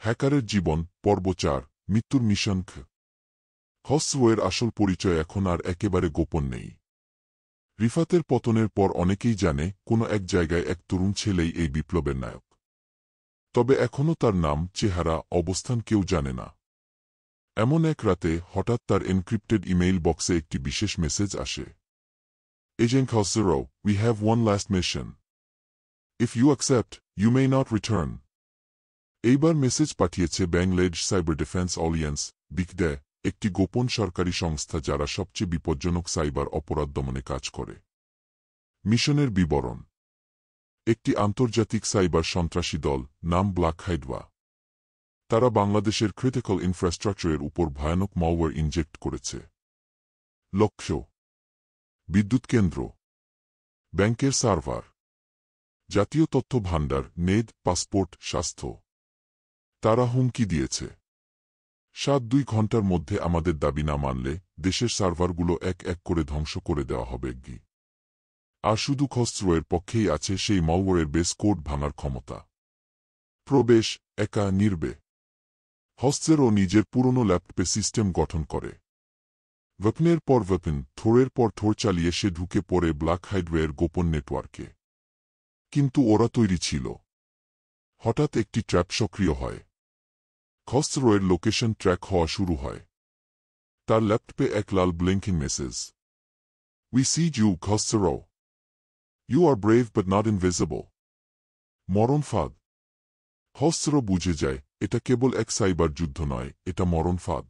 হ্যাকারের জীবন পর্ব ৪ মৃত্যুর মিশন। খসরোয়ের আসল পরিচয় এখন আর একেবারে গোপন নেই। রিফাতের পতনের পর অনেকেই জানে কোনো এক জায়গায় এক তরুণ ছেলেই এই বিপ্লবের নায়ক। তবে এখনও তার নাম, চেহারা, অবস্থান কেউ জানে না। এমন এক রাতে হঠাৎ তার এনক্রিপ্টেড ইমেইল বক্সে একটি বিশেষ মেসেজ আসে। Agent Khosru, we have one last mission. If you accept, you may not return. এইবার মেসেজ পাঠিয়েছে বাংলাদেশ সাইবার ডিফেন্স অ্যালিয়েন্স, বিগডে, একটি গোপন সরকারি সংস্থা যারা সবচেয়ে বিপজ্জনক সাইবার অপরাধ দমনে কাজ করে। মিশনের বিবরণ: একটি আন্তর্জাতিক সাইবার সন্ত্রাসী দল, নাম ব্ল্যাক হাইডওয়া। তারা বাংলাদেশের ক্রিটিক্যাল ইনফ্রাস্ট্রাকচারের উপর ভয়ানক ম্যালওয়্যার ইনজেক্ট করেছে। লক্ষ্য: বিদ্যুৎ কেন্দ্র, ব্যাংকের সার্ভার, জাতীয় তথ্য ভাণ্ডার, নেট, পাসপোর্ট, স্বাস্থ্য। তারা হুমকি দিয়েছে, 7-2 ঘন্টার মধ্যে আমাদের দাবি না মানলে দেশের সার্ভারগুলো এক এক করে ধ্বংস করে দেওয়া হবে। আর শুধু খসরোয়ের পক্ষেই আছে সেই ম্যালওয়্যারের বেস কোড ভাঙার ক্ষমতা। প্রবেশ: একা, নির্বে। খসরো নিজের পুরনো ল্যাপটপে সিস্টেম গঠন করে। ওয়েপনের পর ওয়েপন, থোড়ের পর থোড় চালিয়ে সে ঢুকে পড়ে ব্ল্যাক হাইডওয়ার গোপন নেটওয়ার্কে। কিন্তু ওরা তৈরি ছিল। হঠাৎ একটি ট্র্যাপ সক্রিয় হয়। খসরোয়ের লোকেশন ট্র্যাক হওয়া শুরু হয়। তার ল্যাপটপে এক লাল blinking message. We see you, Khosru. You are brave but not invisible. মরণ ফাঁদ। খসরো বুঝে যায় এটা কেবল এক সাইবার যুদ্ধ নয়, এটা মরণ ফাঁদ।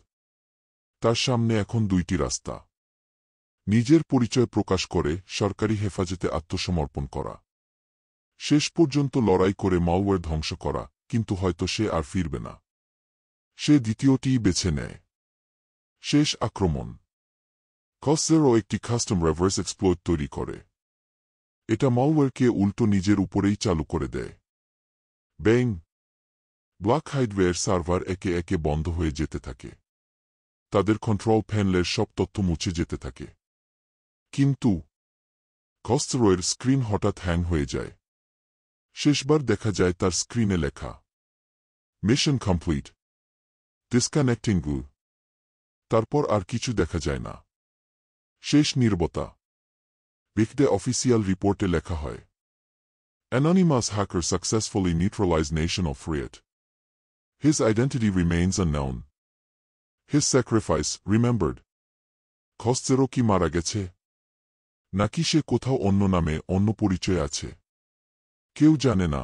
তার সামনে এখন দুইটি রাস্তা: নিজের পরিচয় প্রকাশ করে সরকারি হেফাজতে আত্মসমর্পণ করা, শেষ পর্যন্ত লড়াই করে ম্যালওয়্যার ধ্বংস করা, কিন্তু হয়তো সে আর ফিরবে না। সে দ্বিতীয়টিই বেছে নেয়। শেষ আক্রমণ: খসরো একটি কাস্টম রিভার্স এক্সপ্লয়েট তৈরি করে। এটা ম্যালওয়্যারকে উল্টো নিজের উপরেই চালু করে দেয়। ব্যাং! ব্ল্যাক হাইডওয়ার সার্ভার একে একে বন্ধ হয়ে যেতে থাকে। তাদের কন্ট্রোল প্যানেলের সব তথ্য মুছে যেতে থাকে। কিন্তু খসরোয়ের স্ক্রিন হঠাৎ হ্যাং হয়ে যায়। শেষবার দেখা যায় তার স্ক্রিনে লেখা, মিশন কমপ্লিট, ডিসকানেক্টিং গু। তারপর আর কিছু দেখা যায় না। শেষ নীরবতা। বিগডে অফিসিয়াল রিপোর্টে লেখা হয়, Anonymous hacker successfully neutralized nation of Riot. His identity remains unknown. His sacrifice remembered. খসরো কি মারা গেছে? নাকি সে কোথাও অন্য নামে, অন্য পরিচয় আছে? কেউ জানে না।